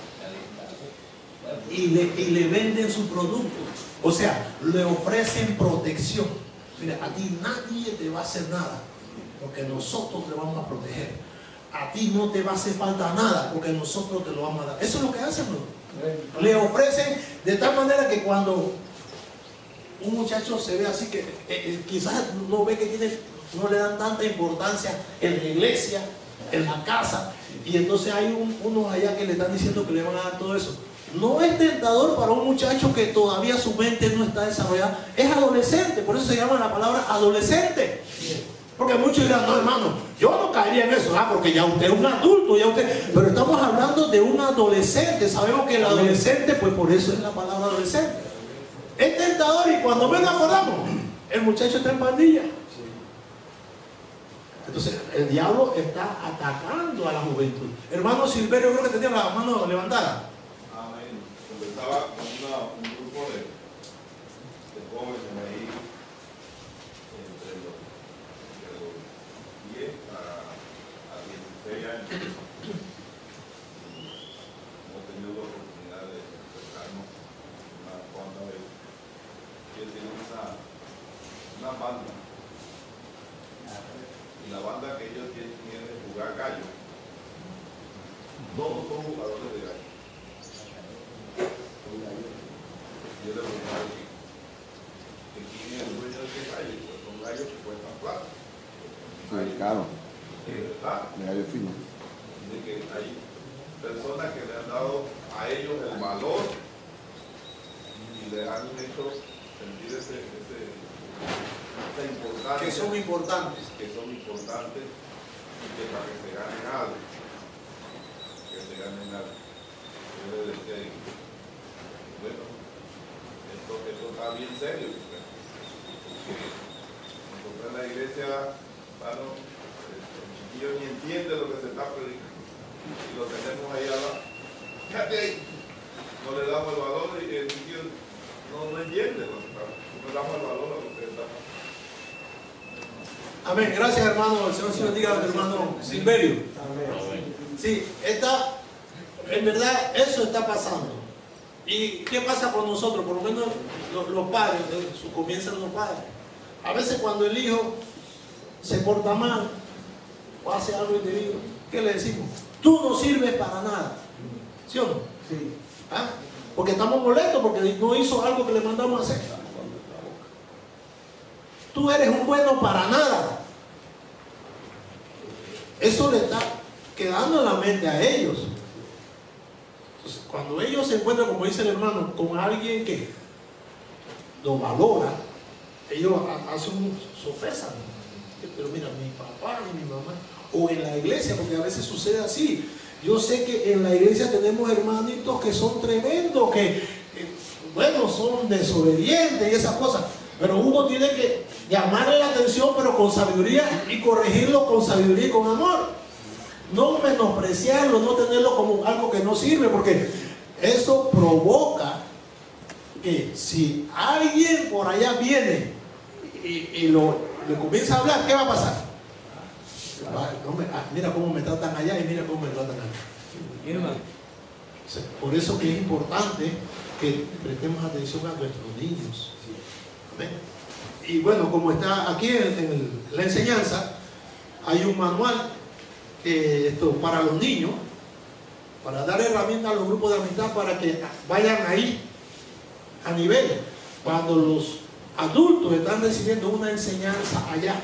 Y le venden su producto. O sea, le ofrecen protección. Mira, a ti nadie te va a hacer nada, porque nosotros te vamos a proteger. A ti no te va a hacer falta nada, porque nosotros te lo vamos a dar. Eso es lo que hacen, ¿no? Le ofrecen de tal manera que cuando un muchacho se ve así que quizás no ve que no le dan tanta importancia en la iglesia, en la casa, y entonces hay unos allá que le están diciendo que le van a dar todo eso. No es tentador para un muchacho que todavía su mente no está desarrollada, es adolescente, por eso se llama la palabra adolescente. Porque muchos dirán, no hermano, yo no caería en eso, porque ya usted es un adulto, pero estamos hablando de un adolescente. Sabemos que el adolescente, pues por eso es la palabra adolescente. Es tentador y cuando menos acordamos, el muchacho está en pandilla. Entonces el diablo está atacando a la juventud. Hermano Silverio, creo que tenía la mano levantada.
Amén. Estaba con un grupo de jóvenes ahí entre los 10 a 16 años. Hemos tenido la oportunidad de acercarnos unas cuantas veces. Y él tiene una banda. Y la banda que ellos tienen es jugar gallo. Todos son jugadores de gallo. Yo le preguntaba que quién es el dueño de ese gallo. Pues son gallos que cuestan plata.
Sí, claro.
¿Verdad?
De gallo fino.
De que hay personas que le han dado a ellos el valor y le han hecho sentir esa importancia.
Que son importantes.
Que son importantes y que para que se ganen algo. Que se ganen algo. Yo le decía, bueno, esto está bien serio. Porque nosotros en la iglesia, bueno, el chiquillo ni entiende lo que se está predicando. Y lo tenemos ahí abajo. Fíjate ahí. No le damos el valor y el chiquillo no entiende lo que está. No le damos el valor a lo que está.
Amén. Gracias, hermano. El Señor se bendiga a tu hermano Silverio. Sí, en verdad eso está pasando. ¿Y qué pasa con nosotros? Por lo menos los padres, comienzan los padres. A veces cuando el hijo se porta mal o hace algo indebido, ¿qué le decimos? Tú no sirves para nada. ¿Sí o no?
Sí.
¿Ah? Porque estamos molestos porque no hizo algo que le mandamos a hacer. Tú eres un bueno para nada. Eso le está quedando en la mente a ellos. Entonces, cuando ellos se encuentran, como dice el hermano, con alguien que lo valora, ellos hacen un sopesano. Pero mira, mi papá y mi mamá, o en la iglesia, porque a veces sucede así. Yo sé que en la iglesia tenemos hermanitos que son tremendos, que bueno, son desobedientes y esas cosas. Pero uno tiene que llamarle la atención, pero con sabiduría, y corregirlo con sabiduría y con amor. No menospreciarlo, no tenerlo como algo que no sirve, porque eso provoca que si alguien por allá viene y le comienza a hablar, ¿qué va a pasar? Mira cómo me tratan allá y mira cómo me tratan acá. Por eso que es importante que prestemos atención a nuestros niños. Y bueno, como está aquí en la enseñanza, hay un manual para los niños, para dar herramientas a los grupos de amistad para que vayan ahí a nivel. Cuando los adultos están recibiendo una enseñanza allá,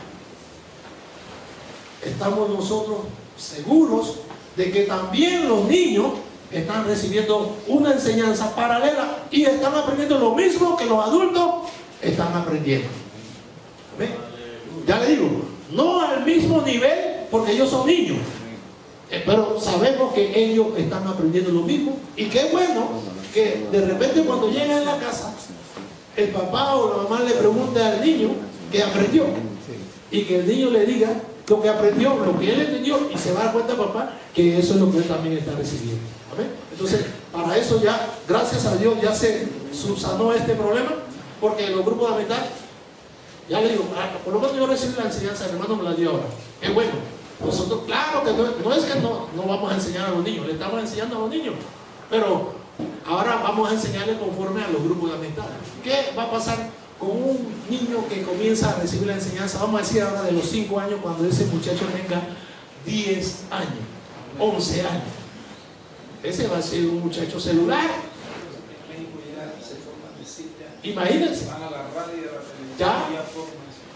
estamos nosotros seguros de que también los niños están recibiendo una enseñanza paralela y están aprendiendo lo mismo que los adultos están aprendiendo. ¿Ven? Ya le digo, no al mismo nivel porque ellos son niños, pero sabemos que ellos están aprendiendo lo mismo. Y qué bueno que de repente cuando llegan a la casa, el papá o la mamá le pregunte al niño qué aprendió y que el niño le diga lo que aprendió, lo que él entendió, y se va a dar cuenta papá que eso es lo que él también está recibiendo. ¿Amén? Entonces, para eso ya, gracias a Dios, ya se subsanó este problema, porque los grupos de amistad, ya le digo, por lo menos yo recibí la enseñanza, el hermano me la dio ahora. Es bueno. Nosotros, claro que no es que no vamos a enseñar a los niños, le estamos enseñando a los niños, pero ahora vamos a enseñarle conforme a los grupos de amistad. ¿Qué va a pasar con un niño que comienza a recibir la enseñanza? Vamos a decir ahora de los 5 años, cuando ese muchacho tenga 10 años, 11 años. Ese va a ser un muchacho celular. Imagínense.
Van a la radio y a la televisión.
Ya.
Formas.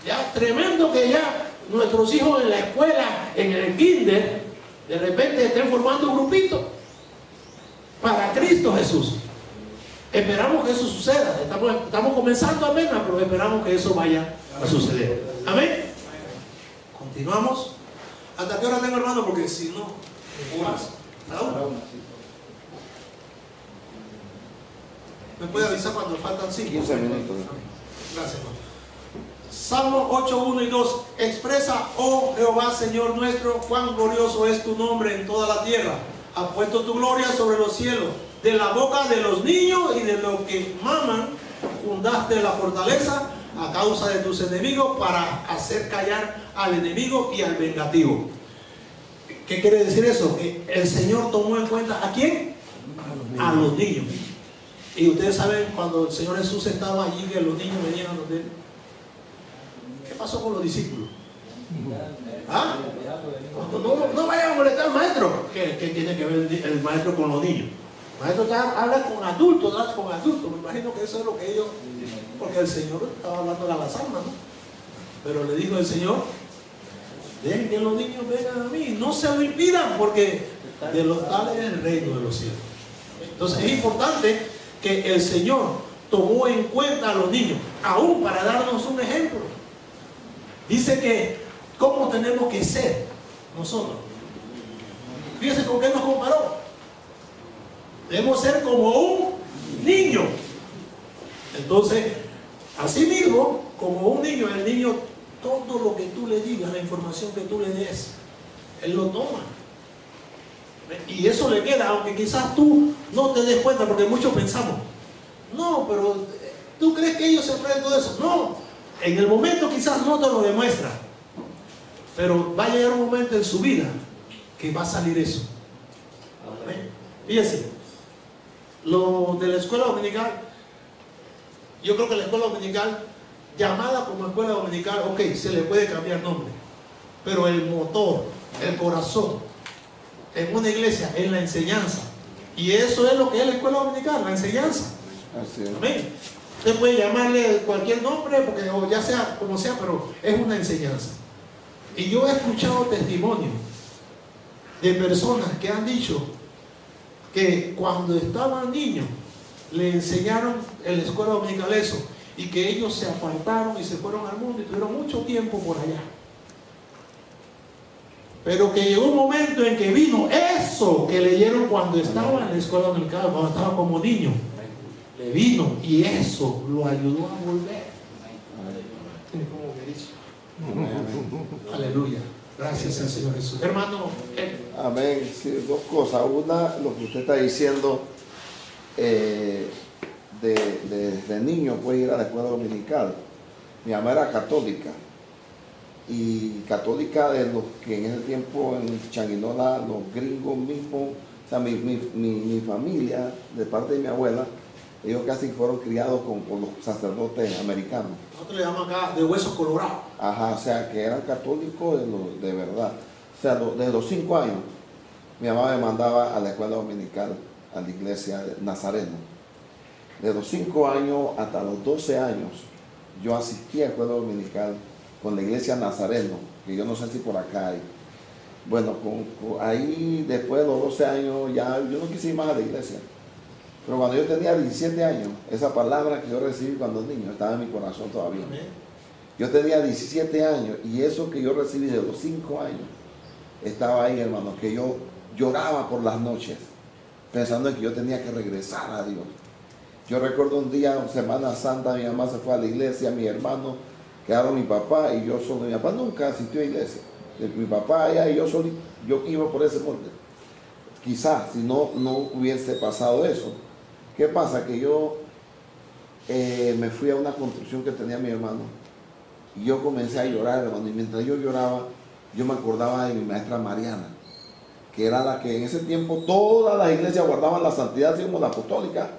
Ya, tremendo que ya nuestros hijos en la escuela, en el kinder, de repente estén formando un grupito para Cristo Jesús. Esperamos que eso suceda. Estamos comenzando apenas, pero esperamos que eso vaya a suceder. Amén. Continuamos. ¿Hasta qué hora tengo, hermano? Porque si no, ¿a una? ¿Me puede avisar cuando faltan 5?
15 minutos.
Gracias, hermano. Salmo 8, 1 y 2. Expresa, oh Jehová, Señor nuestro, cuán glorioso es tu nombre en toda la tierra. Has puesto tu gloria sobre los cielos. De la boca de los niños y de los que maman, fundaste la fortaleza a causa de tus enemigos para hacer callar al enemigo y al vengativo. ¿Qué quiere decir eso? Que el Señor tomó en cuenta ¿a quién? A los niños. Y ustedes saben cuando el Señor Jesús estaba allí, que los niños venían a donde él. ¿Qué pasó con los discípulos? ¿Ah? No vayan a molestar al maestro. ¿Qué tiene que ver el maestro con los niños? El maestro habla con adultos, Me imagino que eso es lo que ellos... Porque el Señor estaba hablando a las almas, ¿no? Pero le dijo el Señor, dejen que los niños vengan a mí, no se lo impidan, porque de los tales es el reino de los cielos. Entonces es importante que el Señor tomó en cuenta a los niños, aún para darnos un ejemplo. Dice que cómo tenemos que ser nosotros. Fíjense con qué nos comparó. Debemos ser como un niño. Entonces, así mismo, como un niño, el niño, todo lo que tú le digas, la información que tú le des, él lo toma. Y eso le queda, aunque quizás tú no te des cuenta, porque muchos pensamos, no, pero ¿tú crees que ellos se aprenden todo eso? No, en el momento quizás no te lo demuestra, pero va a llegar un momento en su vida que va a salir eso. Fíjense, lo de la escuela dominical, yo creo que la escuela dominical, llamada como escuela dominical, ok, se le puede cambiar nombre, pero el motor, el corazón en una iglesia es la enseñanza, y eso es lo que es la escuela dominical, la enseñanza.
Así es.
Amén. Usted puede llamarle cualquier nombre, porque o ya sea como sea, pero es una enseñanza. Y yo he escuchado testimonios de personas que han dicho que cuando estaban niños le enseñaron en la escuela dominical eso, y que ellos se apartaron y se fueron al mundo y tuvieron mucho tiempo por allá, pero que llegó un momento en que vino eso que leyeron cuando estaba en la escuela dominical, cuando estaba como niño, le vino y eso lo ayudó a volver. Aleluya. Gracias al Señor Jesús. Hermano,
Amén. Sí, dos cosas. Una, lo que usted está diciendo, de niño puede ir a la escuela dominical. Mi mamá era católica. Y católica de los que en ese tiempo en Changuinola, los gringos mismos, o sea, mi familia, de parte de mi abuela, ellos casi fueron criados con los sacerdotes americanos.
nosotros le llamamos acá de huesos colorados.
Ajá, o sea, que eran católicos de verdad. O sea, desde los 5 años, mi mamá me mandaba a la escuela dominical, a la iglesia de Nazareno. De los 5 años hasta los 12 años, yo asistí a la escuela dominical con la iglesia Nazareno, que yo no sé si por acá hay. Bueno, ahí después de los 12 años, ya yo no quise ir más a la iglesia. Pero cuando yo tenía 17 años, esa palabra que yo recibí cuando niño estaba en mi corazón todavía. Yo tenía 17 años y eso que yo recibí de los 5 años estaba ahí, hermano, que yo lloraba por las noches pensando en que yo tenía que regresar a Dios. Yo recuerdo un día, Semana Santa, mi mamá se fue a la iglesia, mi hermano, quedaron mi papá y yo solo. Mi papá nunca asistió a iglesia. Mi papá allá y yo solo, yo iba por ese monte. Quizás si no hubiese pasado eso. ¿Qué pasa? Que yo me fui a una construcción que tenía mi hermano y yo comencé a llorar, hermano, y mientras yo lloraba, yo me acordaba de mi maestra Mariana, que era la que en ese tiempo todas las iglesias guardaban la santidad, así como la apostólica,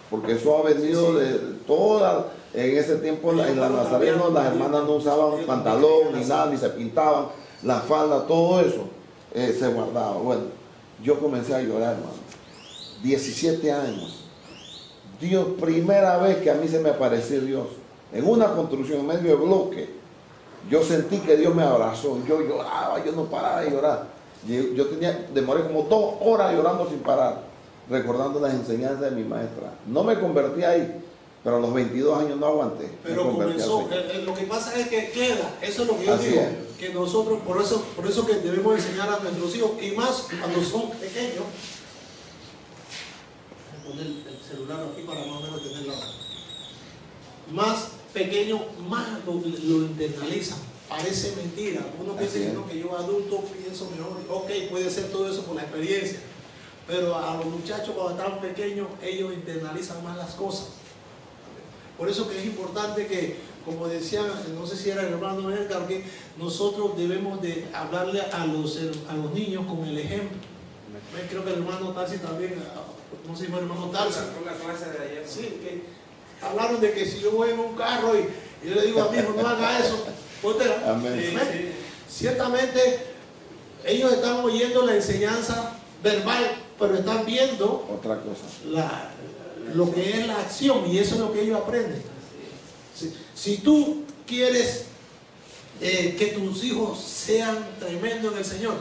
porque eso ha venido de todas. En ese tiempo en la Nazareno las hermanas no usaban pantalón ni nada, ni se pintaban, la falda, todo eso se guardaba. Bueno, yo comencé a llorar, hermano. 17 años. Dios, primera vez que a mí se me apareció Dios, en una construcción en medio de bloque, yo sentí que Dios me abrazó. Yo lloraba, yo no paraba de llorar. Demoré como 2 horas llorando sin parar, recordando las enseñanzas de mi maestra. No me convertí ahí, pero a los 22 años no aguanté.
Pero comenzó, lo que pasa es que queda, eso es lo que yo digo, que nosotros, por eso que debemos enseñar a nuestros hijos, y más cuando son pequeños. Voy a poner el celular aquí para más o menos tenerlo. Más pequeño, más lo internalizan. Parece mentira. Uno piensa que, no, que yo adulto pienso mejor. Ok, puede ser todo eso por la experiencia. Pero a los muchachos cuando están pequeños, ellos internalizan más las cosas. Por eso que es importante que, como decía, no sé si era el hermano Edgar, que nosotros debemos de hablarle a los niños con el ejemplo. Creo que el hermano Tarsi también, no sé si fue el hermano Tarsi.
Con la clase de ayer.
Sí, que hablaron de que si yo voy en un carro y yo le digo a mi hijo, no haga eso.
Amén.
Ciertamente, ellos están oyendo la enseñanza verbal, pero están viendo
otra cosa.
Lo que es la acción, y eso es lo que ellos aprenden. Si tú quieres que tus hijos sean tremendos en el Señor,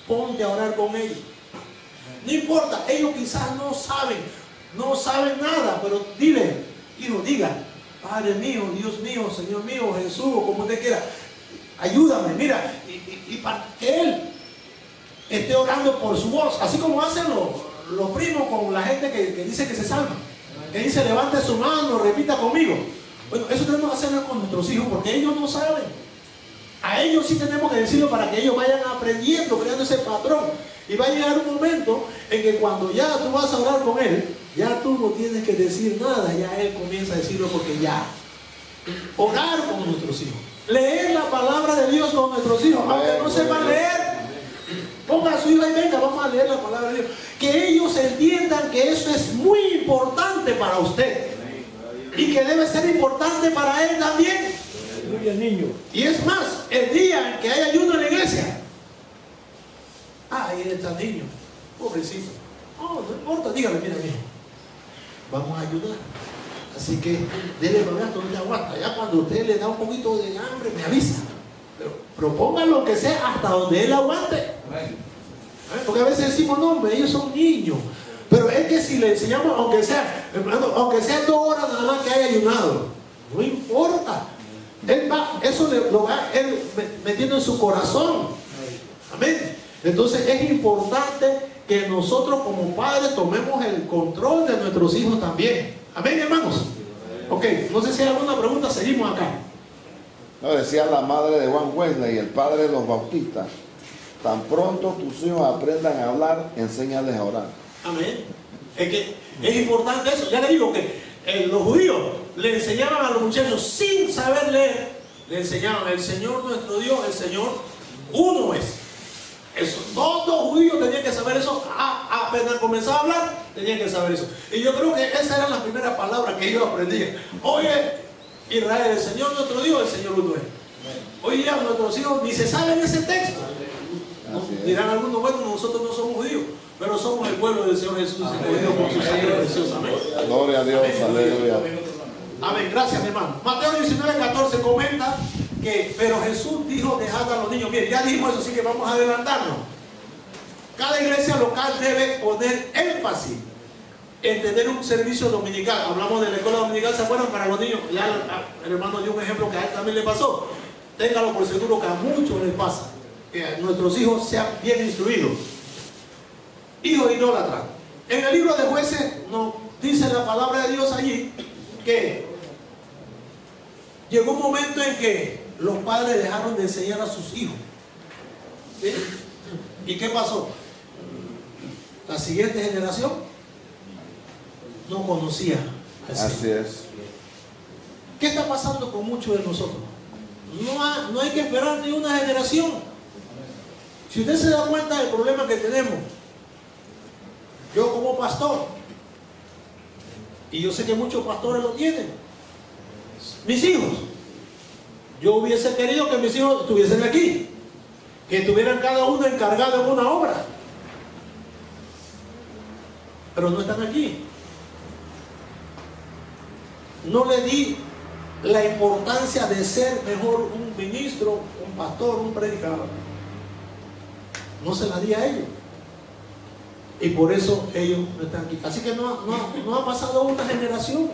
ponte a orar con ellos. No importa, ellos quizás no saben nada, pero dile, hijo, diga, Padre mío, Dios mío, Señor mío, Jesús, como usted quiera, ayúdame, mira, y para que Él esté orando por su voz, así como hacen los primos con la gente que dice que se salva, que dice levante su mano, repita conmigo. Bueno, eso tenemos que hacerlo con nuestros hijos, porque ellos no saben. A ellos sí tenemos que decirlo para que ellos vayan aprendiendo, creando ese patrón. Y va a llegar un momento en que cuando ya tú vas a orar con él, ya tú no tienes que decir nada, ya él comienza a decirlo, porque ya. Orar con nuestros hijos, leer la palabra de Dios con nuestros hijos, aunque no sepan leer. Ponga a su hijo y venga, vamos a leer la palabra de Dios. Que ellos entiendan que eso es muy importante para usted y que debe ser importante para él también. Y es más, el día en que hay ayuno en la iglesia, ahí está el niño, pobrecito. No importa, dígame, mira, mijo, vamos a ayudar. Así que debe pagar todo el aguanta. Ya cuando usted le da un poquito de hambre, me avisa. Pero proponga lo que sea hasta donde él aguante. Porque a veces decimos, no, hombre, ellos son niños. Pero es que si le enseñamos, aunque sea 2 horas nada más que haya ayunado, no importa. Él va, eso lo va él metiendo en su corazón. Amén. Entonces es importante que nosotros como padres tomemos el control de nuestros hijos también. Amén, hermanos. Ok, no sé si hay alguna pregunta, seguimos acá.
No, decía la madre de Juan Wesley y el padre de los bautistas: tan pronto tus hijos aprendan a hablar, enséñales a orar.
Amén. Es que es importante eso. Ya le digo que los judíos le enseñaban a los muchachos sin saber leer, le enseñaban: el Señor nuestro Dios, el Señor uno es. Eso, todos los judíos tenían que saber eso. Apenas comenzaba a hablar, tenían que saber eso. Y yo creo que esa era la primera palabra que ellos aprendían. Oye, Israel, el Señor nuestro Dios, el Señor uno es. Hoy día nuestros hijos ni se saben ese texto. Dirán algunos, bueno, nosotros no somos judíos, pero somos el pueblo del Señor Jesús, escogido por su sangre preciosa. Amén.
Gloria a Dios, aleluya.
Amén, gracias, mi hermano. Mateo 19:14 comenta que, pero Jesús dijo: dejad a los niños. Bien, ya dijimos eso, así que vamos a adelantarnos. Cada iglesia local debe poner énfasis en tener un servicio dominical. Hablamos de la escuela dominical, ¿se acuerdan? Para los niños. Ya el hermano dio un ejemplo que a él también le pasó. Téngalo por seguro que a muchos les pasa. Que nuestros hijos sean bien instruidos. Hijos idólatras. En el libro de Jueces nos dice la palabra de Dios allí que llegó un momento en que los padres dejaron de enseñar a sus hijos. ¿Sí? ¿Y qué pasó? La siguiente generación no conocía al Señor.
Así es.
¿Qué está pasando con muchos de nosotros? No hay que esperar ni una generación. Si usted se da cuenta del problema que tenemos, yo como pastor, y yo sé que muchos pastores lo tienen, mis hijos, yo hubiese querido que mis hijos estuviesen aquí, que estuvieran cada uno encargado en una obra, pero no están aquí. no le di la importancia de ser mejor un ministro, un pastor, un predicador. No se la di a ellos. Y por eso ellos no están aquí. Así que no ha pasado una generación.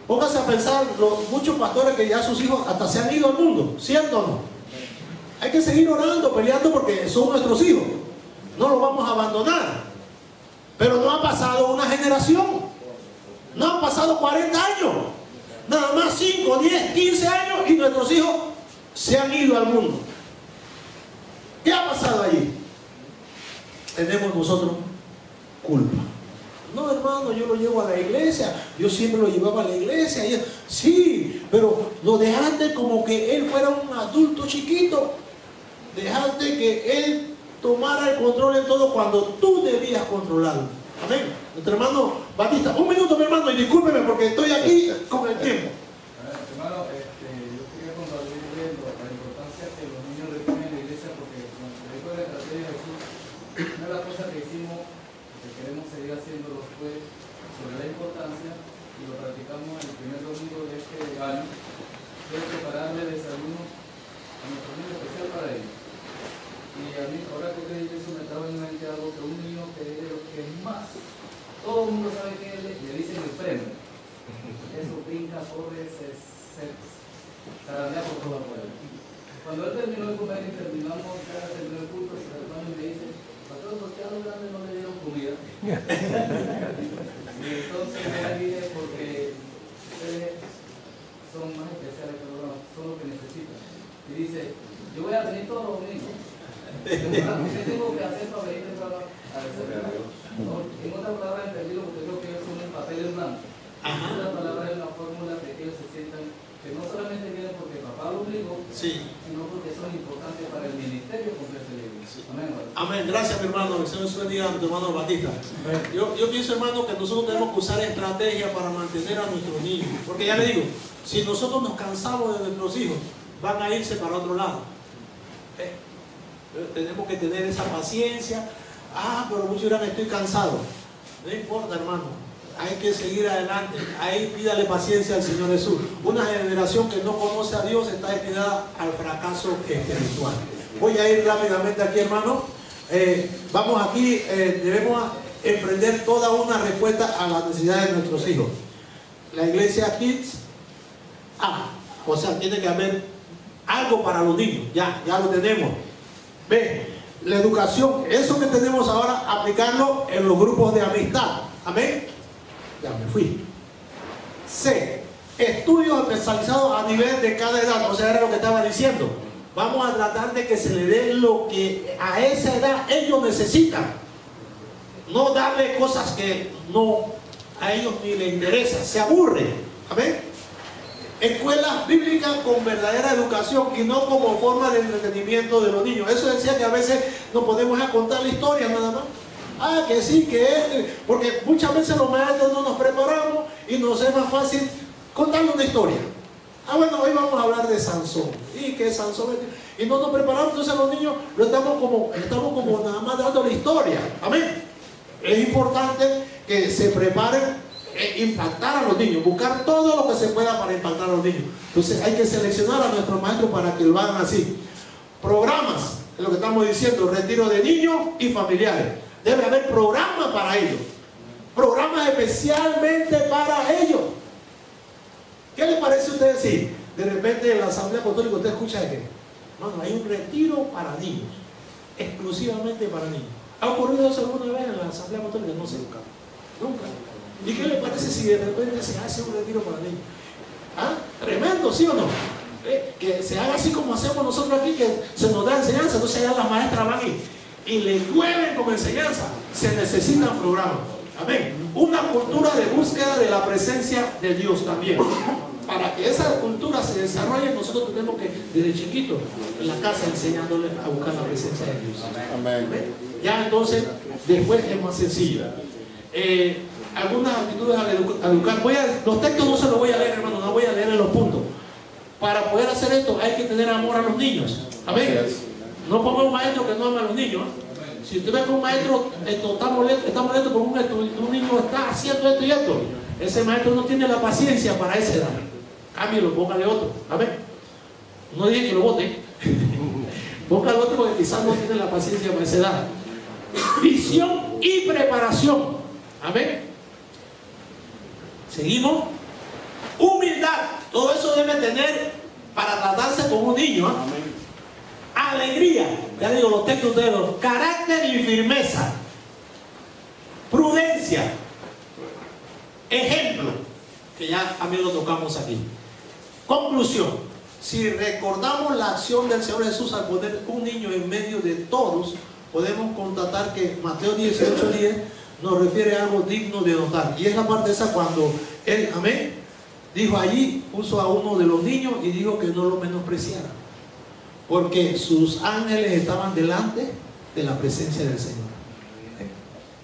Póngase a pensar, muchos pastores que ya sus hijos hasta se han ido al mundo, ¿cierto o no? Hay que seguir orando, peleando, porque son nuestros hijos. No los vamos a abandonar. Pero no ha pasado una generación. No han pasado 40 años. Nada más 5, 10, 15 años y nuestros hijos se han ido al mundo. ¿Qué ha pasado allí? Tenemos nosotros culpa. No, hermano, yo lo llevo a la iglesia. Yo siempre lo llevaba a la iglesia. Sí, pero lo dejaste como que él fuera un adulto chiquito. Dejaste que él tomara el control en todo cuando tú debías controlarlo. Amén. Nuestro hermano Batista, un minuto, mi hermano, y discúlpeme porque estoy aquí con el tiempo.
Hermano, yo quería compartir la importancia que los niños reciben en la iglesia, porque como se dijo en la estrategia de Jesús, una de las cosas que hicimos, que queremos seguir haciéndolo, fue sobre la importancia, y lo practicamos el primer domingo de este año, de prepararle desayuno a nuestro niño especial para ellos. Y a mí, ahora que creí eso, me estaba en mente algo que un niño que es de los que más, todo el mundo sabe que le dicen el premio. Eso brinca, corre, se zarandea por toda afuera. Cuando él terminó de comer y terminó el culto, se hermano y me dice, pastor, ¿por qué a los grandes no le dieron comida? Y entonces me dije, porque ustedes son más especiales que los demás, son lo que necesitan. Y dice, yo voy a venir todos los domingos. ¿Qué tengo que hacer para venir a desayunar? En otras palabras, entendido, porque creo que ellos son un papel en blanco. En otras palabras, es una fórmula de que ellos se sientan que no solamente vienen porque papá lo obligó, sino porque son importantes para el ministerio completo de la iglesia. Amén.
Amén. Gracias, mi hermano. El Señor se bendiga a tu hermano Batista. Yo pienso, hermano, que nosotros tenemos que usar estrategia para mantener a nuestros niños. Porque ya le digo, si nosotros nos cansamos de nuestros hijos, van a irse para otro lado. Tenemos que tener esa paciencia. Pero muchos dirán, estoy cansado. No importa, hermano. Hay que seguir adelante. Ahí pídale paciencia al Señor Jesús. Una generación que no conoce a Dios está destinada al fracaso espiritual. Voy a ir rápidamente aquí, hermano. Vamos aquí, debemos emprender toda una respuesta a las necesidades de nuestros hijos. La iglesia Kids, o sea, tiene que haber algo para los niños. Ya lo tenemos. Ve, la educación, eso que tenemos ahora, aplicarlo en los grupos de amistad. Amén. Ya me fui. C, estudios especializados a nivel de cada edad. O sea, era lo que estaba diciendo. Vamos a tratar de que se le dé lo que a esa edad ellos necesitan. No darle cosas que no a ellos ni les interesa. Se aburre. Amén. Escuelas bíblicas con verdadera educación y no como forma de entretenimiento de los niños. Eso decía que a veces nos podemos a contar la historia nada más. Que sí, que porque muchas veces los maestros no nos preparamos y nos es más fácil contarle una historia. Bueno, hoy vamos a hablar de Sansón. Y que Sansón, y no nos preparamos, entonces los niños estamos como nada más dando la historia. Amén. Es importante que se preparen, impactar a los niños, buscar todo lo que se pueda para impactar a los niños. Entonces hay que seleccionar a nuestros maestros para que lo hagan así. Programas, es lo que estamos diciendo, retiro de niños y familiares. Debe haber programas para ellos, programas especialmente para ellos. ¿Qué les parece a ustedes si de repente en la Asamblea Apostólica usted escucha de que hay un retiro para niños, exclusivamente para niños? ¿Ha ocurrido eso alguna vez en la Asamblea Apostólica? No sé, nunca. ¿Y qué le parece si de repente se hace un retiro para niños? Tremendo, ¿sí o no? Que se haga así como hacemos nosotros aquí, que se nos da enseñanza. Entonces ya las maestras van y le llueven como enseñanza. Se necesitan programas. Amén. Una cultura de búsqueda de la presencia de Dios también. Para que esa cultura se desarrolle, nosotros tenemos que, desde chiquitos, en la casa, enseñándoles a buscar la presencia de Dios.
Amén.
Ya entonces, después es más sencillo. Algunas actitudes al educar. Los textos no se los voy a leer, hermano, no voy a leer en los puntos. Para poder hacer esto hay que tener amor a los niños. Amén. No ponga un maestro que no ama a los niños. Si usted ve que un maestro está molesto porque un niño está haciendo esto y esto, ese maestro no tiene la paciencia para esa edad. Cámbialo, póngale otro. A ver, no dije que lo vote. Póngale otro porque quizás no tiene la paciencia para esa edad. Visión y preparación. Amén. Seguimos. Humildad. Todo eso debe tener para tratarse con un niño. Alegría. Ya digo los textos de los. Carácter y firmeza. Prudencia. Ejemplo. Que ya también lo tocamos aquí. Conclusión. Si recordamos la acción del Señor Jesús al poner un niño en medio de todos, podemos constatar que Mateo 18:10 nos refiere a algo digno de notar. Y es la parte esa cuando Él, amén, dijo allí, puso a uno de los niños y dijo que no lo menospreciara, porque sus ángeles estaban delante de la presencia del Señor.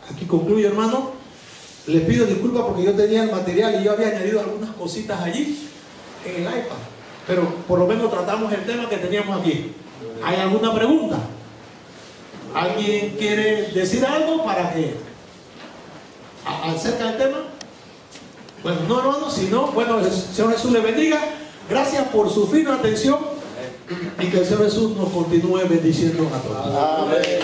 Aquí concluyo, hermano. Les pido disculpas porque yo tenía el material y yo había añadido algunas cositas allí en el iPad, pero por lo menos tratamos el tema que teníamos aquí. ¿Hay alguna pregunta? ¿Alguien quiere decir algo para que acerca del tema? Bueno, no, hermano, si no, bueno, el Señor Jesús le bendiga. Gracias por su fina atención y que el Señor Jesús nos continúe bendiciendo a todos.
Amén.